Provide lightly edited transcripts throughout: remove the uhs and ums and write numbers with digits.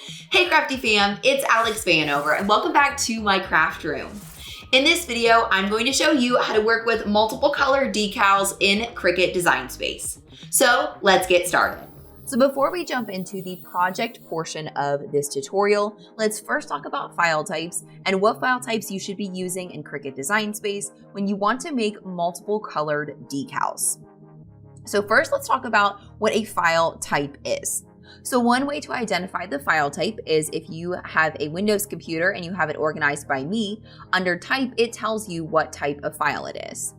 Hey Crafty fam, it's Alex Vanover and welcome back to my craft room. In this video, I'm going to show you how to work with multiple color decals in Cricut Design Space. So let's get started. So before we jump into the project portion of this tutorial, let's first talk about file types and what file types you should be using in Cricut Design Space when you want to make multiple colored decals. So first, let's talk about what a file type is. So one way to identify the file type is if you have a Windows computer and you have it organized by me, under type, it tells you what type of file it is.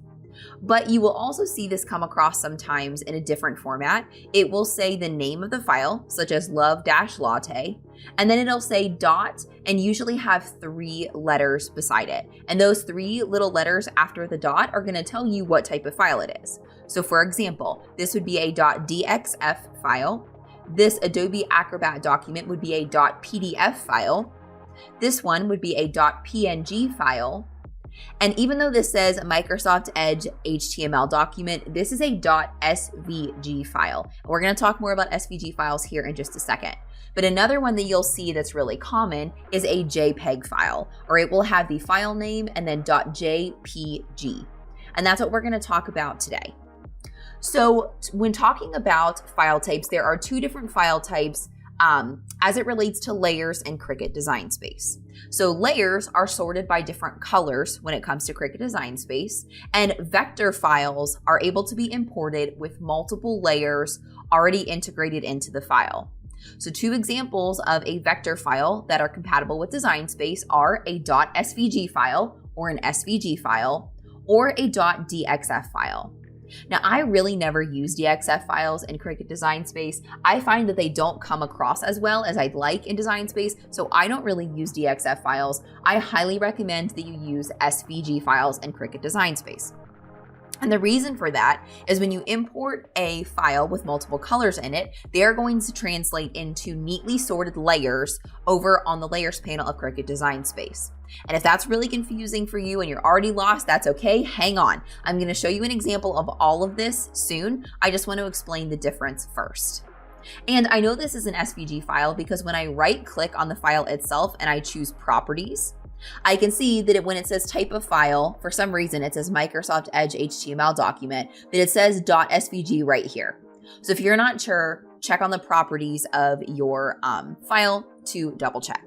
But you will also see this come across sometimes in a different format. It will say the name of the file, such as love-latte, and then it'll say dot and usually have 3 letters beside it. And those 3 little letters after the dot are gonna tell you what type of file it is. So for example, this would be a .dxf file. This Adobe Acrobat document would be a .pdf file. This one would be a .png file. And even though this says Microsoft Edge HTML document, this is a .svg file. And we're going to talk more about SVG files here in just a second. But another one that you'll see that's really common is a JPEG file, or it will have the file name and then .jpg. And that's what we're going to talk about today. So when talking about file types, there are 2 different file types as it relates to layers in Cricut Design Space. So layers are sorted by different colors when it comes to Cricut Design Space, and vector files are able to be imported with multiple layers already integrated into the file. So 2 examples of a vector file that are compatible with Design Space are a .svg file or an SVG file or a .dxf file. Now, I really never use DXF files in Cricut Design Space. I find that they don't come across as well as I'd like in Design Space, so I don't really use DXF files. I highly recommend that you use SVG files in Cricut Design Space. And the reason for that is when you import a file with multiple colors in it, they're going to translate into neatly sorted layers over on the layers panel of Cricut Design Space. And if that's really confusing for you and you're already lost, that's okay, hang on. I'm gonna show you an example of all of this soon. I just want to explain the difference first. And I know this is an SVG file because when I right click on the file itself and I choose properties, I can see that when it says type of file, for some reason it says Microsoft Edge HTML document, that it says .svg right here. So if you're not sure, check on the properties of your file to double check.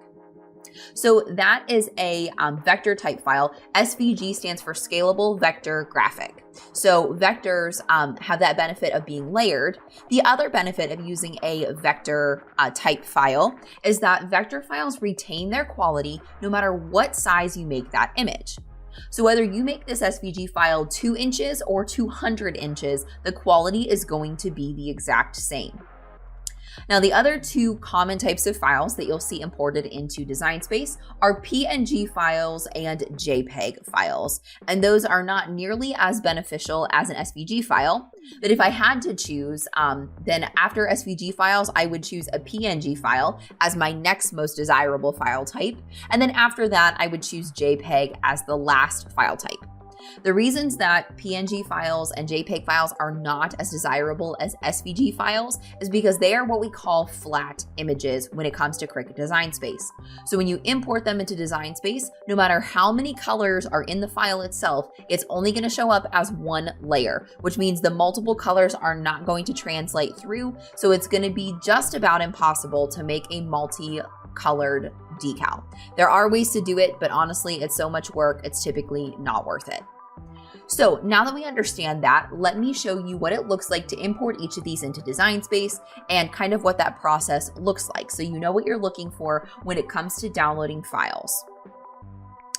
So that is a vector type file. SVG stands for Scalable Vector Graphic. So vectors have that benefit of being layered. The other benefit of using a vector type file is that vector files retain their quality no matter what size you make that image. So whether you make this SVG file 2 inches or 200 inches, the quality is going to be the exact same. Now, the other 2 common types of files that you'll see imported into Design Space are PNG files and JPEG files. And those are not nearly as beneficial as an SVG file. But if I had to choose, then after SVG files, I would choose a PNG file as my next most desirable file type. And then after that, I would choose JPEG as the last file type. The reasons that PNG files and JPEG files are not as desirable as SVG files is because they are what we call flat images when it comes to Cricut Design Space. So when you import them into Design Space, no matter how many colors are in the file itself, it's only going to show up as 1 layer, which means the multiple colors are not going to translate through. So it's going to be just about impossible to make a multicolored decal. There are ways to do it, but honestly, it's so much work, it's typically not worth it. So now that we understand that, let me show you what it looks like to import each of these into Design Space and kind of what that process looks like, so you know what you're looking for when it comes to downloading files.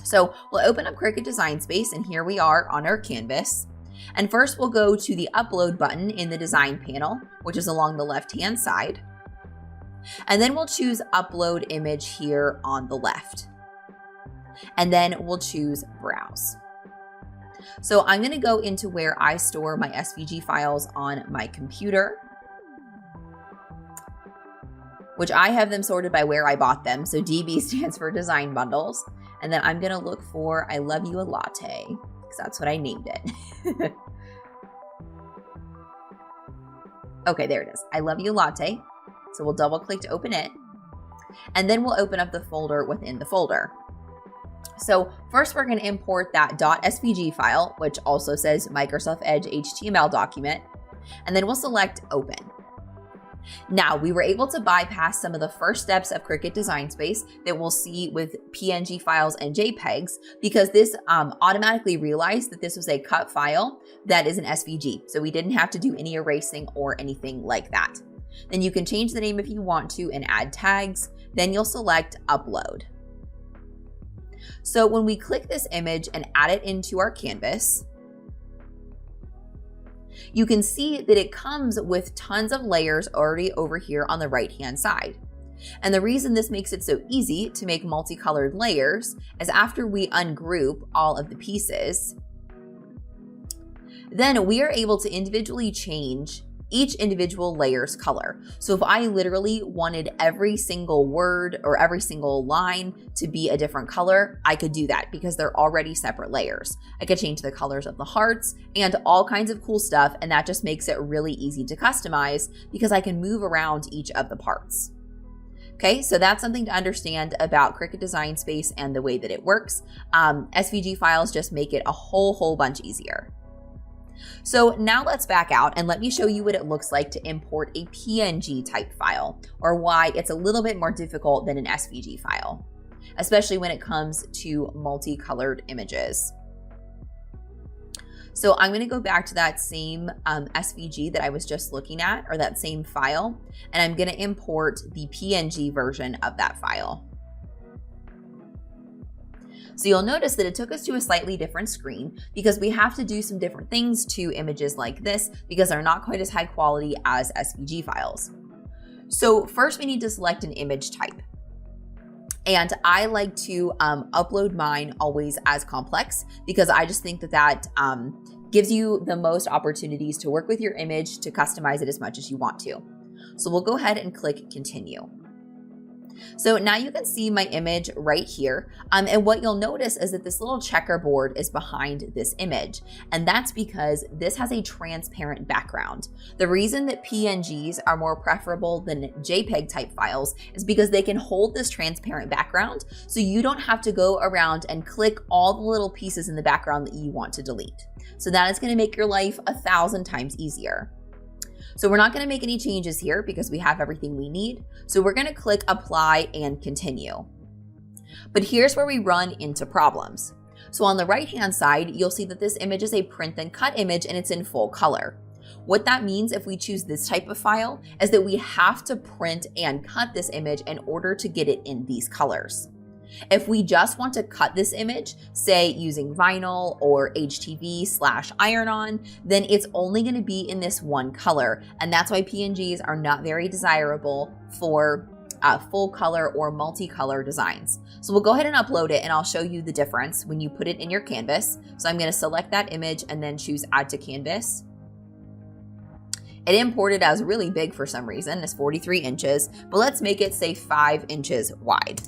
So we'll open up Cricut Design Space, and here we are on our canvas. And first we'll go to the Upload button in the Design panel, which is along the left-hand side. And then we'll choose Upload Image here on the left. And then we'll choose Browse. So I'm going to go into where I store my SVG files on my computer, which I have them sorted by where I bought them. So DB stands for Design Bundles. And then I'm going to look for I Love You a Latte, because that's what I named it. Okay, there it is. I Love You Latte. So we'll double click to open it. and then we'll open up the folder within the folder. So first we're going to import that .svg file, which also says Microsoft Edge HTML document, and then we'll select open. Now, we were able to bypass some of the first steps of Cricut Design Space that we'll see with PNG files and JPEGs because this automatically realized that this was a cut file that is an SVG. So we didn't have to do any erasing or anything like that. Then you can change the name if you want to and add tags. Then you'll select upload. So when we click this image and add it into our canvas, you can see that it comes with tons of layers already over here on the right-hand side. And the reason this makes it so easy to make multicolored layers is after we ungroup all of the pieces, then we are able to individually change each individual layer's color. So if I literally wanted every single word or every single line to be a different color, I could do that because they're already separate layers. I could change the colors of the hearts and all kinds of cool stuff, and that just makes it really easy to customize because I can move around each of the parts. Okay, so that's something to understand about Cricut Design Space and the way that it works. SVG files just make it a whole bunch easier. So now let's back out and let me show you what it looks like to import a PNG type file, or why it's a little bit more difficult than an SVG file, especially when it comes to multicolored images. So I'm going to go back to that same SVG that I was just looking at, or that same file, and I'm going to import the PNG version of that file. So you'll notice that it took us to a slightly different screen because we have to do some different things to images like this because they're not quite as high quality as SVG files. So first we need to select an image type. And I like to upload mine always as complex because I just think that that gives you the most opportunities to work with your image to customize it as much as you want to. So we'll go ahead and click continue. So now you can see my image right here. And what you'll notice is that this little checkerboard is behind this image. And that's because this has a transparent background. The reason that PNGs are more preferable than JPEG type files is because they can hold this transparent background. So you don't have to go around and click all the little pieces in the background that you want to delete. So that is going to make your life 1,000 times easier. So we're not going to make any changes here because we have everything we need. So we're going to click apply and continue. But here's where we run into problems. So on the right-hand side, you'll see that this image is a print and cut image and it's in full color. What that means if we choose this type of file is that we have to print and cut this image in order to get it in these colors. If we just want to cut this image, say using vinyl or HTV/iron-on, then it's only going to be in this one color. And that's why PNGs are not very desirable for full color or multicolor designs. So we'll go ahead and upload it and I'll show you the difference when you put it in your canvas. So I'm going to select that image and then choose add to canvas. It imported as really big for some reason. It's 43 inches, but let's make it say 5 inches wide.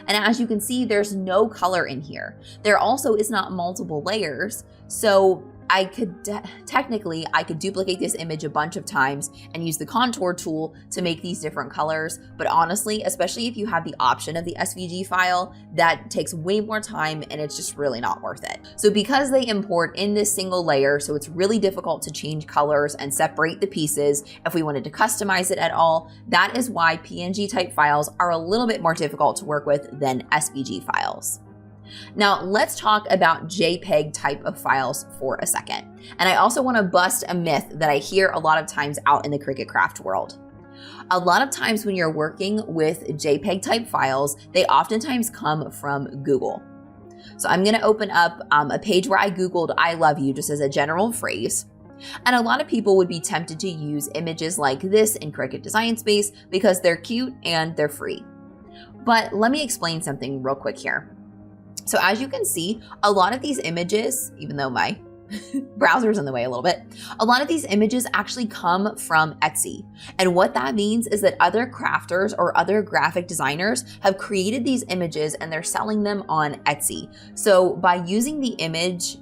And as you can see, there's no color in here. There also is not multiple layers. So I could technically duplicate this image a bunch of times and use the contour tool to make these different colors. But honestly, especially if you have the option of the SVG file, that takes way more time and it's just really not worth it. So because they import in this single layer, so it's really difficult to change colors and separate the pieces if we wanted to customize it at all, that is why PNG type files are a little bit more difficult to work with than SVG files. Now let's talk about JPEG type of files for a second. And I also want to bust a myth that I hear a lot of times out in the Cricut craft world. A lot of times when you're working with JPEG type files, they oftentimes come from Google. So I'm going to open up a page where I Googled "I love you" just as a general phrase. And a lot of people would be tempted to use images like this in Cricut Design Space because they're cute and they're free. But let me explain something real quick here. So as you can see, a lot of these images, even though my browser's in the way a little bit, a lot of these images actually come from Etsy. And what that means is that other crafters or other graphic designers have created these images and they're selling them on Etsy. So by using the image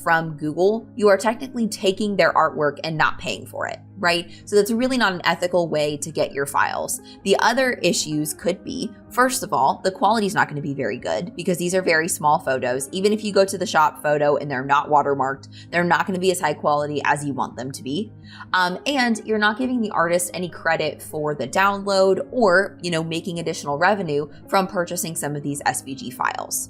from Google, you are technically taking their artwork and not paying for it, right? So that's really not an ethical way to get your files. The other issues could be, first of all, the quality is not going to be very good because these are very small photos. Even if you go to the shop photo and they're not watermarked, they're not going to be as high quality as you want them to be. And you're not giving the artist any credit for the download or, making additional revenue from purchasing some of these SVG files.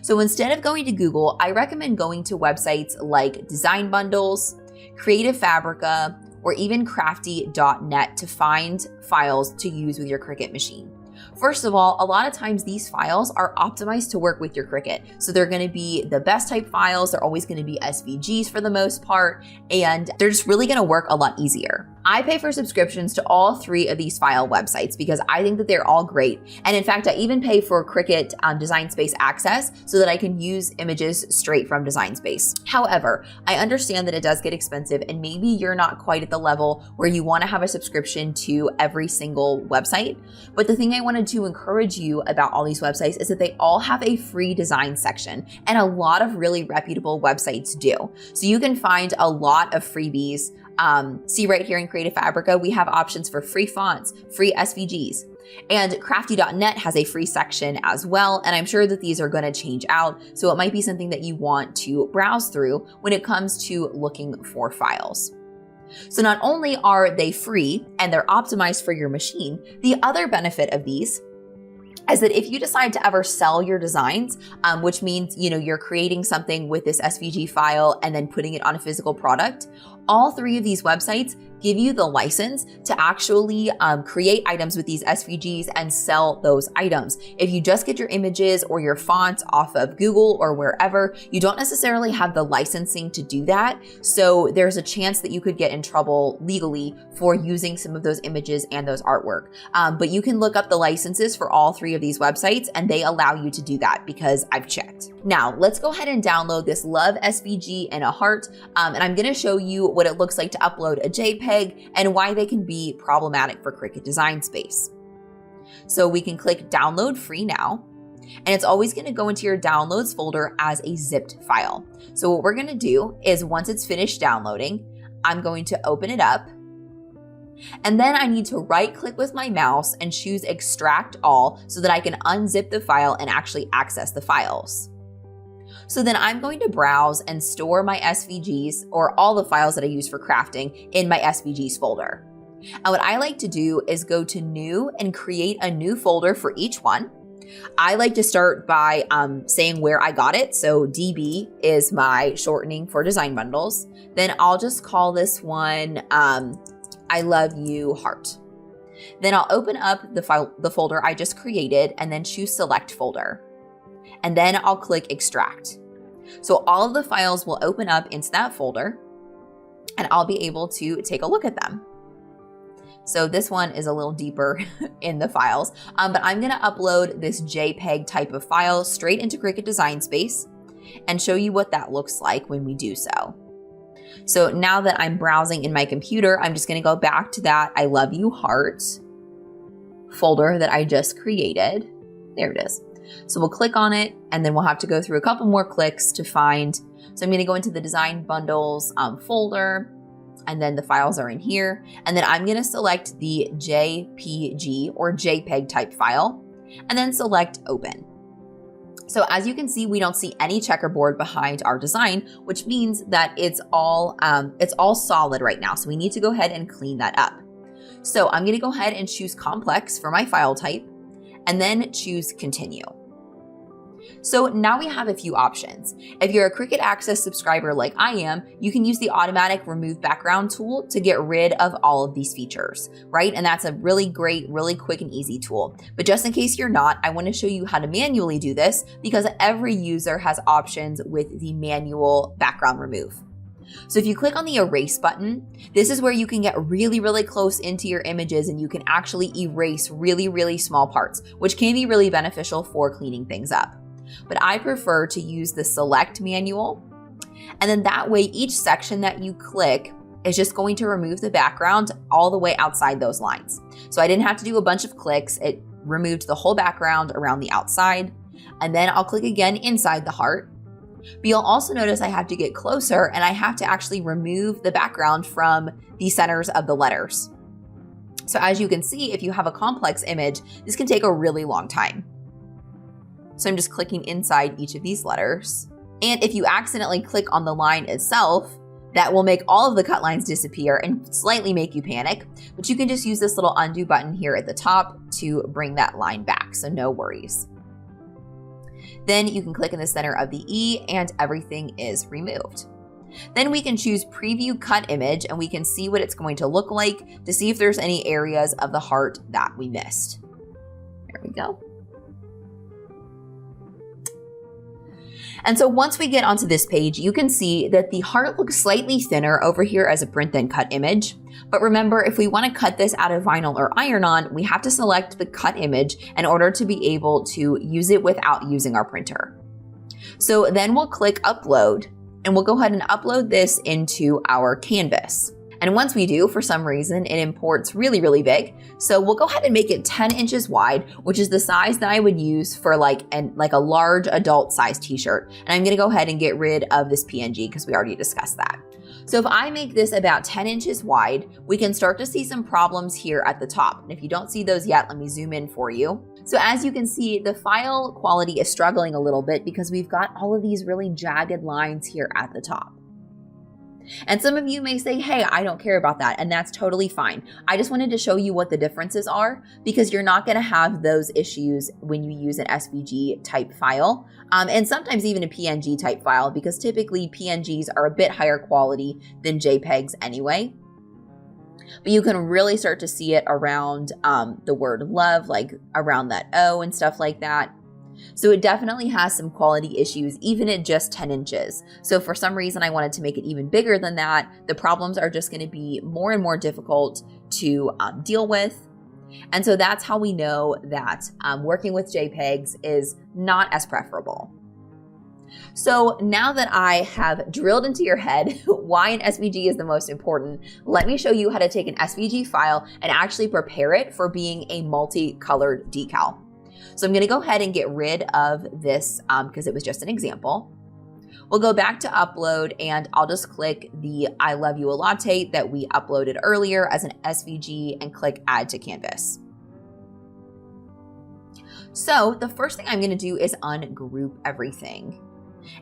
So instead of going to Google, I recommend going to websites like Design Bundles, Creative Fabrica, or even crafty.net to find files to use with your Cricut machine. First of all, a lot of times these files are optimized to work with your Cricut. So they're going to be the best type files. They're always going to be SVGs for the most part, and they're just really going to work a lot easier. I pay for subscriptions to all 3 of these file websites because I think that they're all great. And in fact, I even pay for Cricut Design Space access so that I can use images straight from Design Space. However, I understand that it does get expensive and maybe you're not quite at the level where you want to have a subscription to every single website. But the thing I wanted to encourage you about all these websites is that they all have a free design section, and a lot of really reputable websites do. So you can find a lot of freebies. See right here in Creative Fabrica, we have options for free fonts, free SVGs, and crafty.net has a free section as well. And I'm sure that these are going to change out. So it might be something that you want to browse through when it comes to looking for files. So not only are they free and they're optimized for your machine, the other benefit of these is that if you decide to ever sell your designs, which means, you're creating something with this SVG file and then putting it on a physical product, all 3 of these websites give you the license to actually create items with these SVGs and sell those items. If you just get your images or your fonts off of Google or wherever, you don't necessarily have the licensing to do that. So there's a chance that you could get in trouble legally for using some of those images and those artwork. But you can look up the licenses for all 3 of these websites and they allow you to do that because I've checked. Now let's go ahead and download this Love SVG and a heart. And I'm going to show you what it looks like to upload a JPEG and why they can be problematic for Cricut Design Space. So we can click download free now, and it's always going to go into your downloads folder as a zipped file. So what we're going to do is once it's finished downloading, I'm going to open it up, and then I need to right click with my mouse and choose extract all so that I can unzip the file and actually access the files. So then I'm going to browse and store my SVGs or all the files that I use for crafting in my SVGs folder. And what I like to do is go to new and create a new folder for each one. I like to start by saying where I got it. So DB is my shortening for design bundles. Then I'll just call this one I Love You Heart. Then I'll open up the folder I just created and then choose select folder. And then I'll click extract. So all of the files will open up into that folder and I'll be able to take a look at them. So this one is a little deeper in the files, but I'm going to upload this JPEG type of file straight into Cricut Design Space and show you what that looks like when we do so. So now that I'm browsing in my computer, I'm just going to go back to that I Love You Heart folder that I just created. There it is. So we'll click on it and then we'll have to go through a couple more clicks to find. So I'm going to go into the Design Bundles folder, and then the files are in here. And then I'm going to select the JPG or JPEG type file and then select Open. So as you can see, we don't see any checkerboard behind our design, which means that it's all solid right now. So we need to go ahead and clean that up. So I'm going to go ahead and choose Complex for my file type and then choose Continue. So now we have a few options. If you're a Cricut Access subscriber like I am, you can use the automatic remove background tool to get rid of all of these features, right? And that's a really great, really quick and easy tool. But just in case you're not, I want to show you how to manually do this because every user has options with the manual background remove. So if you click on the erase button, this is where you can get really, really close into your images and you can actually erase really, really small parts, which can be really beneficial for cleaning things up. But I prefer to use the select manual. And then that way, each section that you click is just going to remove the background all the way outside those lines. So I didn't have to do a bunch of clicks. It removed the whole background around the outside. And then I'll click again inside the heart. But you'll also notice I have to get closer and I have to actually remove the background from the centers of the letters. So as you can see, if you have a complex image, this can take a really long time. So I'm just clicking inside each of these letters. And if you accidentally click on the line itself, that will make all of the cut lines disappear and slightly make you panic. But you can just use this little undo button here at the top to bring that line back, so no worries. Then you can click in the center of the E and everything is removed. Then we can choose preview cut image and we can see what it's going to look like to see if there's any areas of the heart that we missed. There we go. And so once we get onto this page, you can see that the heart looks slightly thinner over here as a print then cut image. But remember, if we want to cut this out of vinyl or iron-on, we have to select the cut image in order to be able to use it without using our printer. So then we'll click upload and we'll go ahead and upload this into our canvas. And once we do, for some reason, it imports really, really big. So we'll go ahead and make it 10 inches wide, which is the size that I would use for like a large adult size t-shirt. And I'm gonna go ahead and get rid of this PNG because we already discussed that. So if I make this about 10 inches wide, we can start to see some problems here at the top. And if you don't see those yet, let me zoom in for you. So as you can see, the file quality is struggling a little bit because we've got all of these really jagged lines here at the top. And some of you may say, hey, I don't care about that, and that's totally fine. I just wanted to show you what the differences are because you're not gonna have those issues when you use an SVG type file, and sometimes even a PNG type file because typically PNGs are a bit higher quality than JPEGs anyway. But you can really start to see it around the word love, like around that O and stuff like that. So it definitely has some quality issues, even at just 10 inches. So if for some reason I wanted to make it even bigger than that, the problems are just going to be more and more difficult to deal with. And so that's how we know that working with JPEGs is not as preferable. So now that I have drilled into your head why an SVG is the most important, let me show you how to take an SVG file and actually prepare it for being a multicolored decal. So I'm going to go ahead and get rid of this because it was just an example. We'll go back to upload and I'll just click the I love you a latte that we uploaded earlier as an SVG and click add to canvas. So the first thing I'm going to do is ungroup everything.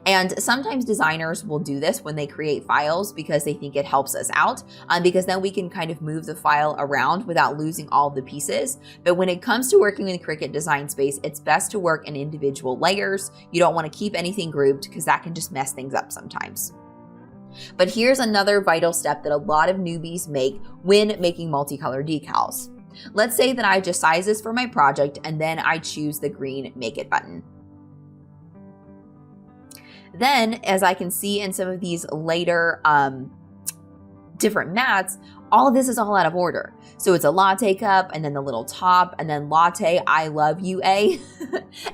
And sometimes designers will do this when they create files because they think it helps us out, because then we can kind of move the file around without losing all the pieces. But when it comes to working with Cricut Design Space, it's best to work in individual layers. You don't want to keep anything grouped because that can just mess things up sometimes. But here's another vital step that a lot of newbies make when making multicolor decals. Let's say that I just size this for my project and then I choose the green Make It button. Then, as I can see in some of these later different mats, all of this is all out of order. So it's a latte cup and then the little top and then latte, I love you, A.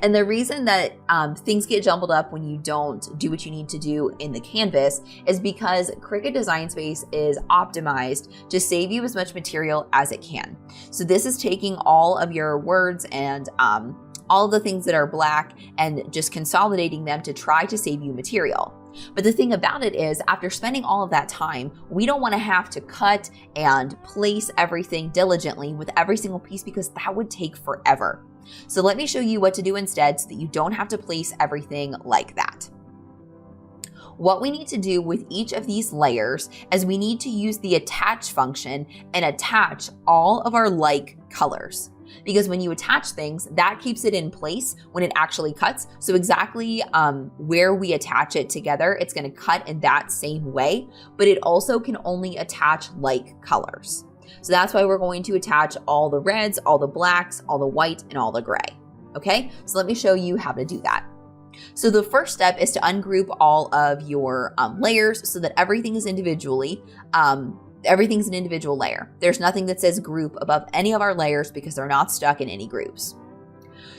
And the reason that things get jumbled up when you don't do what you need to do in the canvas is because Cricut Design Space is optimized to save you as much material as it can. So this is taking all of your words and all of the things that are black and just consolidating them to try to save you material. But the thing about it is, after spending all of that time, we don't want to have to cut and place everything diligently with every single piece because that would take forever. So let me show you what to do instead so that you don't have to place everything like that. What we need to do with each of these layers is we need to use the attach function and attach all of our like colors. Because when you attach things, that keeps it in place when it actually cuts. So exactly where we attach it together, it's going to cut in that same way, but it also can only attach like colors. So that's why we're going to attach all the reds, all the blacks, all the white, and all the gray. Okay, so let me show you how to do that. So the first step is to ungroup all of your layers so that everything is individually everything's an individual layer. There's nothing that says group above any of our layers because they're not stuck in any groups.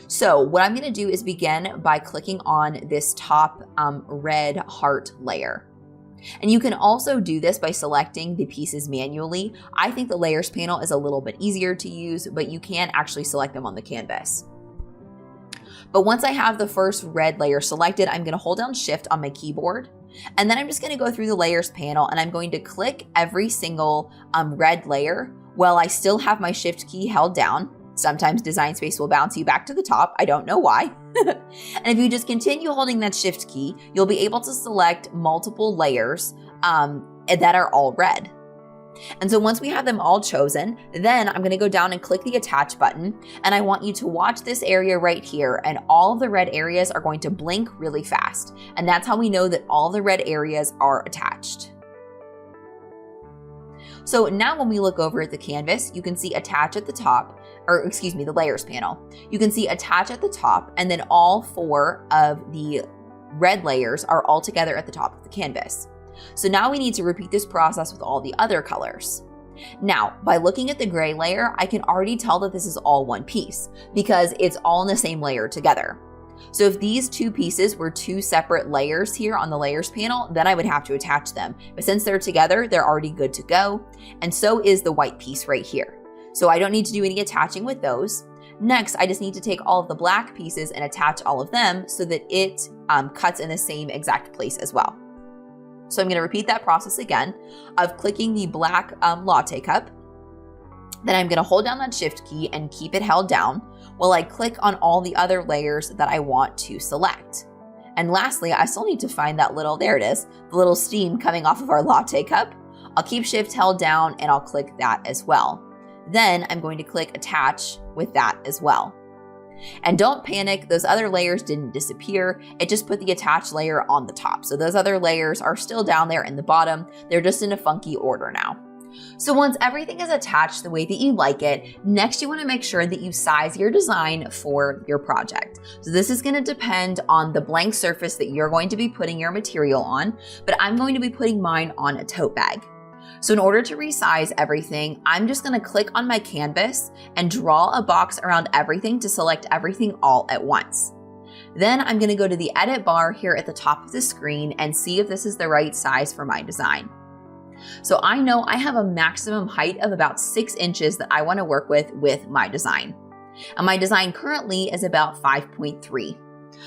So what I'm going to do is begin by clicking on this top red heart layer. And you can also do this by selecting the pieces manually. I think the layers panel is a little bit easier to use, but you can actually select them on the canvas. But once I have the first red layer selected, I'm gonna hold down Shift on my keyboard. And then I'm just gonna go through the layers panel and I'm going to click every single red layer while I still have my Shift key held down. Sometimes Design Space will bounce you back to the top. I don't know why. And if you just continue holding that Shift key, you'll be able to select multiple layers that are all red. And so once we have them all chosen, then I'm gonna go down and click the attach button. And I want you to watch this area right here, and all of the red areas are going to blink really fast. And that's how we know that all the red areas are attached. So now when we look over at the canvas, you can see attach at the top, or excuse me, the layers panel. You can see attach at the top, and then all 4 of the red layers are all together at the top of the canvas. So now we need to repeat this process with all the other colors. Now, by looking at the gray layer, I can already tell that this is all one piece because it's all in the same layer together. So if these 2 pieces were 2 separate layers here on the layers panel, then I would have to attach them. But since they're together, they're already good to go. And so is the white piece right here. So I don't need to do any attaching with those. Next, I just need to take all of the black pieces and attach all of them so that it cuts in the same exact place as well. So I'm going to repeat that process again of clicking the black latte cup. Then I'm going to hold down that Shift key and keep it held down while I click on all the other layers that I want to select. And lastly, I still need to find that little, there it is, the little steam coming off of our latte cup. I'll keep Shift held down and I'll click that as well. Then I'm going to click attach with that as well. And don't panic, those other layers didn't disappear. It just put the attached layer on the top. So those other layers are still down there in the bottom. They're just in a funky order now. So once everything is attached the way that you like it, next you want to make sure that you size your design for your project. So this is going to depend on the blank surface that you're going to be putting your material on, but I'm going to be putting mine on a tote bag. So in order to resize everything, I'm just going to click on my canvas and draw a box around everything to select everything all at once. Then I'm going to go to the edit bar here at the top of the screen and see if this is the right size for my design. So I know I have a maximum height of about 6 inches that I want to work with my design. And my design currently is about 5.3.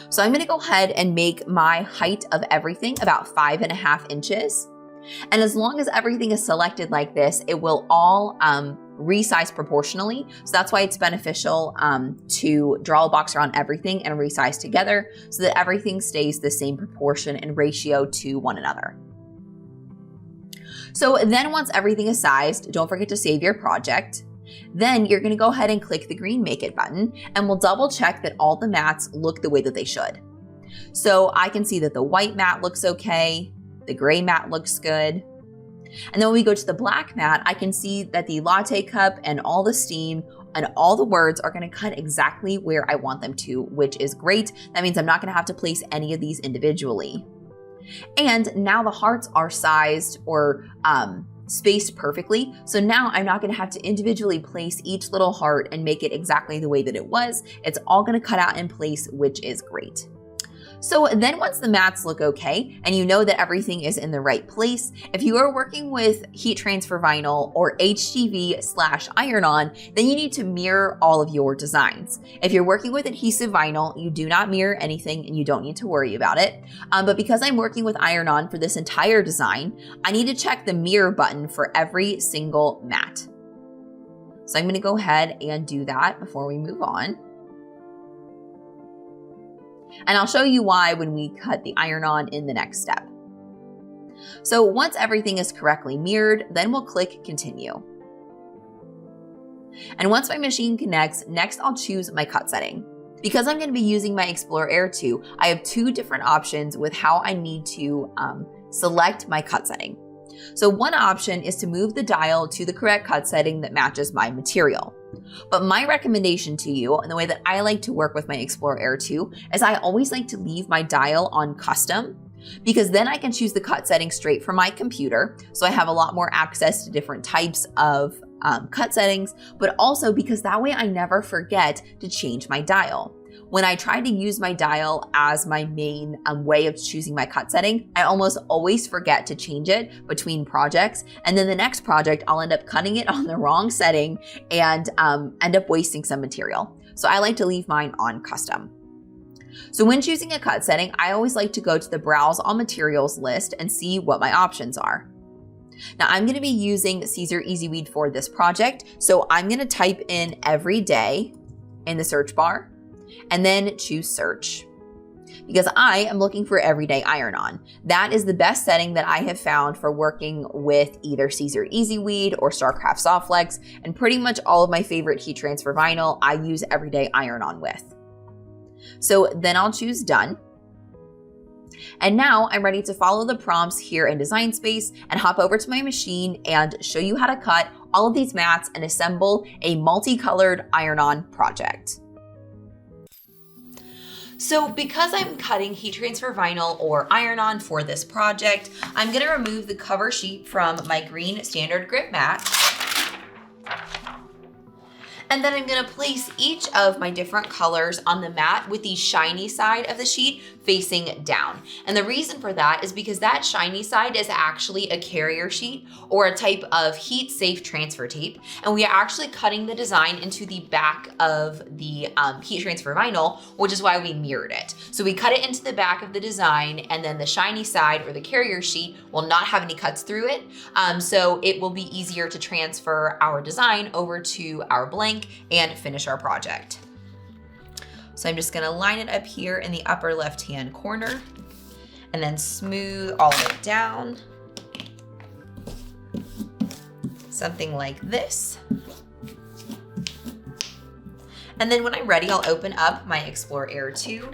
So I'm going to go ahead and make my height of everything about 5.5 inches. And as long as everything is selected like this, it will all resize proportionally. So that's why it's beneficial to draw a box around everything and resize together so that everything stays the same proportion and ratio to one another. So then once everything is sized, don't forget to save your project. Then you're going to go ahead and click the green Make It button, and we'll double check that all the mats look the way that they should. So I can see that the white mat looks okay, the gray mat looks good. And then when we go to the black mat, I can see that the latte cup and all the steam and all the words are going to cut exactly where I want them to, which is great. That means I'm not going to have to place any of these individually. And now the hearts are sized or spaced perfectly. So now I'm not going to have to individually place each little heart and make it exactly the way that it was. It's all going to cut out in place, which is great. So then once the mats look okay, and you know that everything is in the right place, if you are working with heat transfer vinyl or HTV/iron-on, then you need to mirror all of your designs. If you're working with adhesive vinyl, you do not mirror anything and you don't need to worry about it. But because I'm working with iron-on for this entire design, I need to check the mirror button for every single mat. So I'm going to go ahead and do that before we move on. And I'll show you why when we cut the iron-on in the next step. So once everything is correctly mirrored, then we'll click Continue. And once my machine connects, next I'll choose my cut setting. Because I'm going to be using my Explore Air 2, I have 2 different options with how I need to select my cut setting. So one option is to move the dial to the correct cut setting that matches my material. But my recommendation to you, and the way that I like to work with my Explore Air 2, is I always like to leave my dial on custom, because then I can choose the cut setting straight from my computer. So I have a lot more access to different types of cut settings, but also because that way I never forget to change my dial. When I try to use my dial as my main way of choosing my cut setting, I almost always forget to change it between projects. And then the next project, I'll end up cutting it on the wrong setting and end up wasting some material. So I like to leave mine on custom. So when choosing a cut setting, I always like to go to the Browse All Materials list and see what my options are. Now I'm going to be using Caesar EasyWeed for this project, so I'm going to type in everyday in the search bar and then choose search, because I am looking for everyday iron-on. That is the best setting that I have found for working with either Caesar EasyWeed or Starcraft Softflex, and pretty much all of my favorite heat transfer vinyl I use everyday iron-on with. So then I'll choose done. And now I'm ready to follow the prompts here in Design Space and hop over to my machine and show you how to cut all of these mats and assemble a multicolored iron-on project. So because I'm cutting heat transfer vinyl or iron-on for this project, I'm gonna remove the cover sheet from my green standard grip mat. And then I'm gonna place each of my different colors on the mat with the shiny side of the sheet facing down. And the reason for that is because that shiny side is actually a carrier sheet or a type of heat safe transfer tape. And we are actually cutting the design into the back of the heat transfer vinyl, which is why we mirrored it. So we cut it into the back of the design, and then the shiny side or the carrier sheet will not have any cuts through it. So it will be easier to transfer our design over to our blank and finish our project. So I'm just gonna line it up here in the upper left-hand corner and then smooth all of it down. Something like this. And then when I'm ready, I'll open up my Explore Air 2.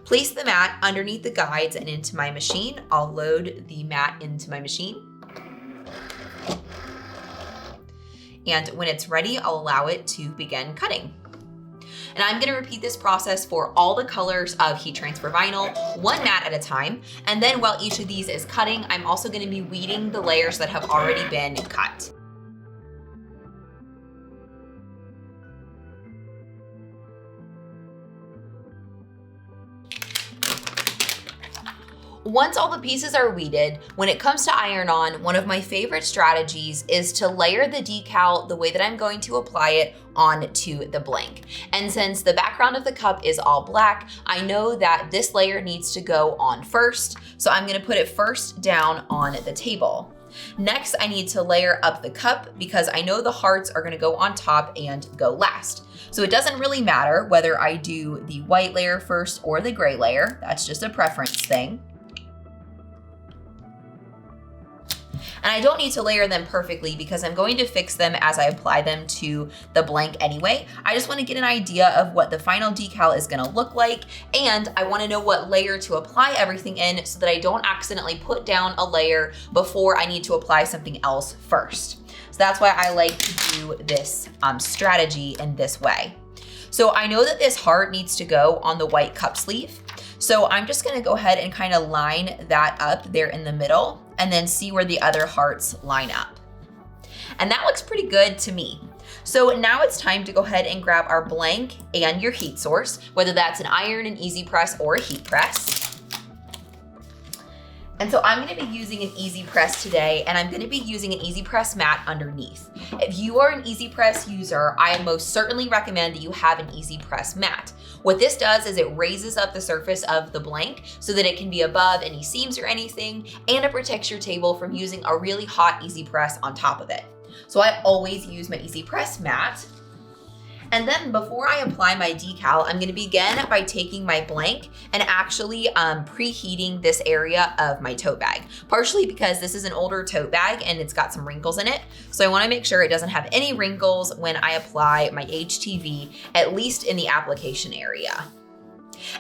Place the mat underneath the guides and into my machine. I'll load the mat into my machine. And when it's ready, I'll allow it to begin cutting. And I'm gonna repeat this process for all the colors of heat transfer vinyl, one mat at a time. And then while each of these is cutting, I'm also gonna be weeding the layers that have already been cut. Once all the pieces are weeded, when it comes to iron-on, one of my favorite strategies is to layer the decal the way that I'm going to apply it onto the blank. And since the background of the cup is all black, I know that this layer needs to go on first, so I'm gonna put it first down on the table. Next, I need to layer up the cup because I know the hearts are gonna go on top and go last. So it doesn't really matter whether I do the white layer first or the gray layer, that's just a preference thing. And I don't need to layer them perfectly because I'm going to fix them as I apply them to the blank anyway. I just want to get an idea of what the final decal is going to look like, and I want to know what layer to apply everything in so that I don't accidentally put down a layer before I need to apply something else first. So that's why I like to do this strategy in this way. So I know that this heart needs to go on the white cup sleeve. So I'm just gonna go ahead and kind of line that up there in the middle and then see where the other hearts line up. And that looks pretty good to me. So now it's time to go ahead and grab our blank and your heat source, whether that's an iron, an easy press, or a heat press. And so I'm gonna be using an easy press today, and I'm gonna be using an easy press mat underneath. If you are an easy press user, I most certainly recommend that you have an easy press mat. What this does is it raises up the surface of the blank so that it can be above any seams or anything, and it protects your table from using a really hot easy press on top of it. So I always use my easy press mat. And then before I apply my decal, I'm gonna begin by taking my blank and actually preheating this area of my tote bag. Partially because this is an older tote bag and it's got some wrinkles in it. So I wanna make sure it doesn't have any wrinkles when I apply my HTV, at least in the application area.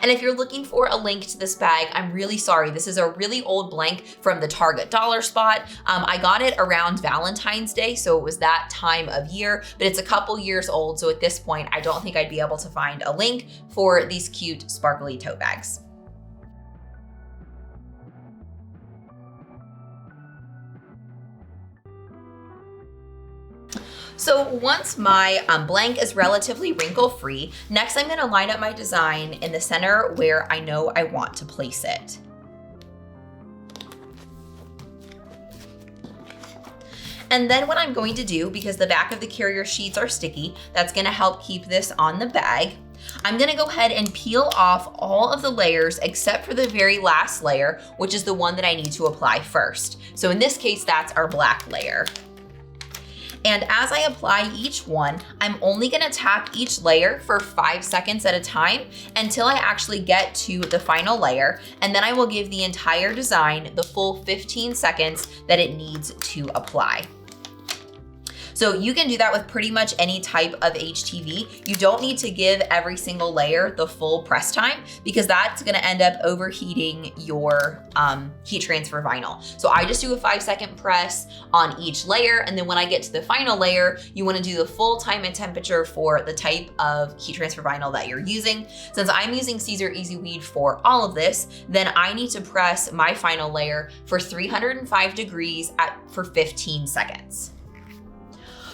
And if you're looking for a link to this bag, I'm really sorry. This is a really old blank from the Target dollar spot. I got it around Valentine's Day, so it was that time of year, but it's a couple years old. So at this point, I don't think I'd be able to find a link for these cute sparkly tote bags. So once my blank is relatively wrinkle-free, next I'm gonna line up my design in the center where I know I want to place it. And then what I'm going to do, because the back of the carrier sheets are sticky, that's gonna help keep this on the bag. I'm gonna go ahead and peel off all of the layers except for the very last layer, which is the one that I need to apply first. So in this case, that's our black layer. And as I apply each one, I'm only gonna tap each layer for 5 seconds at a time until I actually get to the final layer, and then I will give the entire design the full 15 seconds that it needs to apply. So you can do that with pretty much any type of HTV. You don't need to give every single layer the full press time because that's gonna end up overheating your heat transfer vinyl. So I just do a 5-second press on each layer, and then when I get to the final layer, you wanna do the full time and temperature for the type of heat transfer vinyl that you're using. Since I'm using Caesar Easy Weed for all of this, then I need to press my final layer for 305 degrees for 15 seconds.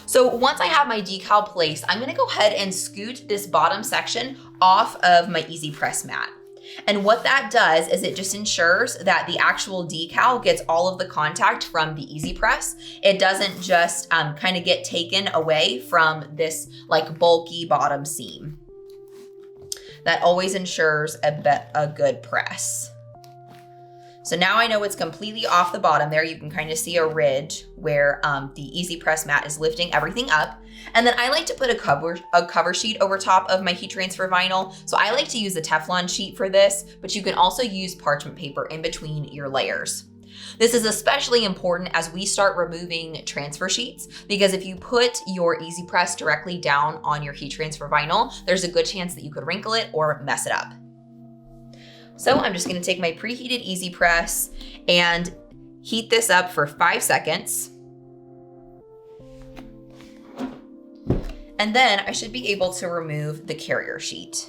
So once I have my decal placed, I'm gonna go ahead and scoot this bottom section off of my Easy Press mat. And what that does is it just ensures that the actual decal gets all of the contact from the Easy Press. It doesn't just kind of get taken away from this like bulky bottom seam. That always ensures a good press. So now I know it's completely off the bottom there. You can kind of see a ridge where the Easy Press mat is lifting everything up. And then I like to put a cover sheet over top of my heat transfer vinyl. So I like to use a Teflon sheet for this, but you can also use parchment paper in between your layers. This is especially important as we start removing transfer sheets, because if you put your Easy Press directly down on your heat transfer vinyl, there's a good chance that you could wrinkle it or mess it up. So I'm just gonna take my preheated Easy Press and heat this up for 5 seconds. And then I should be able to remove the carrier sheet.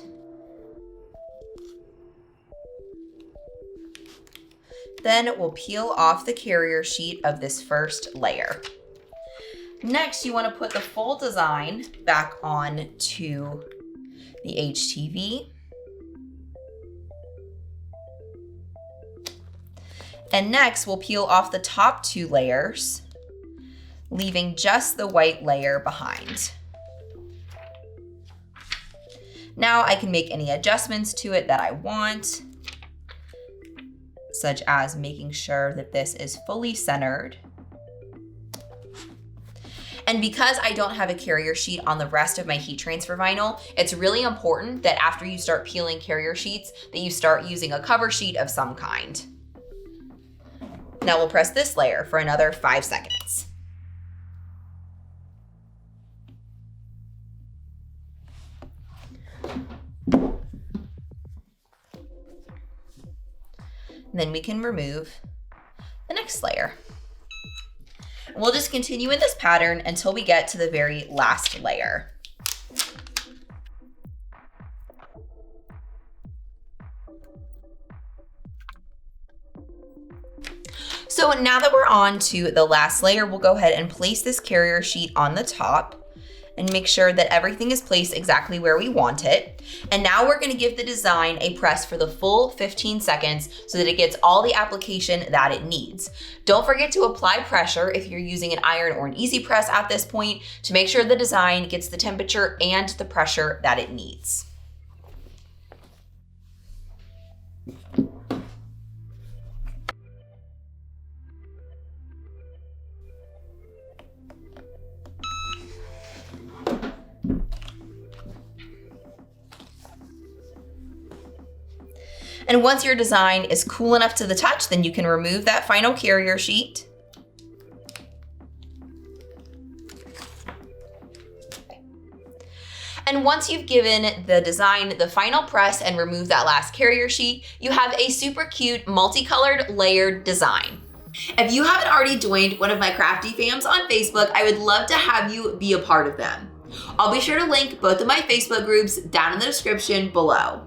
Then we'll peel off the carrier sheet of this first layer. Next, you wanna put the full design back on to the HTV. And next, we'll peel off the top 2 layers, leaving just the white layer behind. Now I can make any adjustments to it that I want, such as making sure that this is fully centered. And because I don't have a carrier sheet on the rest of my heat transfer vinyl, it's really important that after you start peeling carrier sheets, that you start using a cover sheet of some kind. Now we'll press this layer for another 5 seconds. And then we can remove the next layer. And we'll just continue in this pattern until we get to the very last layer. So now that we're on to the last layer, we'll go ahead and place this carrier sheet on the top and make sure that everything is placed exactly where we want it. And now we're gonna give the design a press for the full 15 seconds so that it gets all the application that it needs. Don't forget to apply pressure if you're using an iron or an Easy Press at this point to make sure the design gets the temperature and the pressure that it needs. And once your design is cool enough to the touch, then you can remove that final carrier sheet. And once you've given the design the final press and removed that last carrier sheet, you have a super cute multicolored layered design. If you haven't already joined one of my crafty fams on Facebook, I would love to have you be a part of them. I'll be sure to link both of my Facebook groups down in the description below.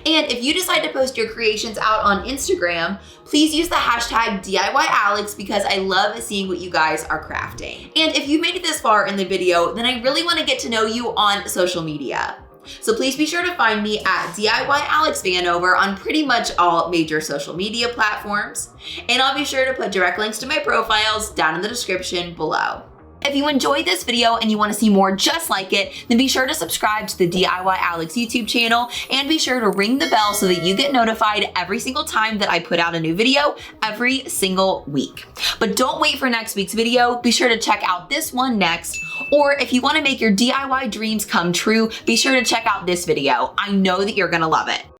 And if you decide to post your creations out on Instagram, please use the hashtag DIYAlex because I love seeing what you guys are crafting. And if you've made it this far in the video, then I really want to get to know you on social media. So please be sure to find me at DIY Alex Vanover on pretty much all major social media platforms. And I'll be sure to put direct links to my profiles down in the description below. If you enjoyed this video and you want to see more just like it, then be sure to subscribe to the DIY Alex YouTube channel and be sure to ring the bell so that you get notified every single time that I put out a new video every single week. But don't wait for next week's video. Be sure to check out this one next. Or if you want to make your DIY dreams come true, be sure to check out this video. I know that you're going to love it.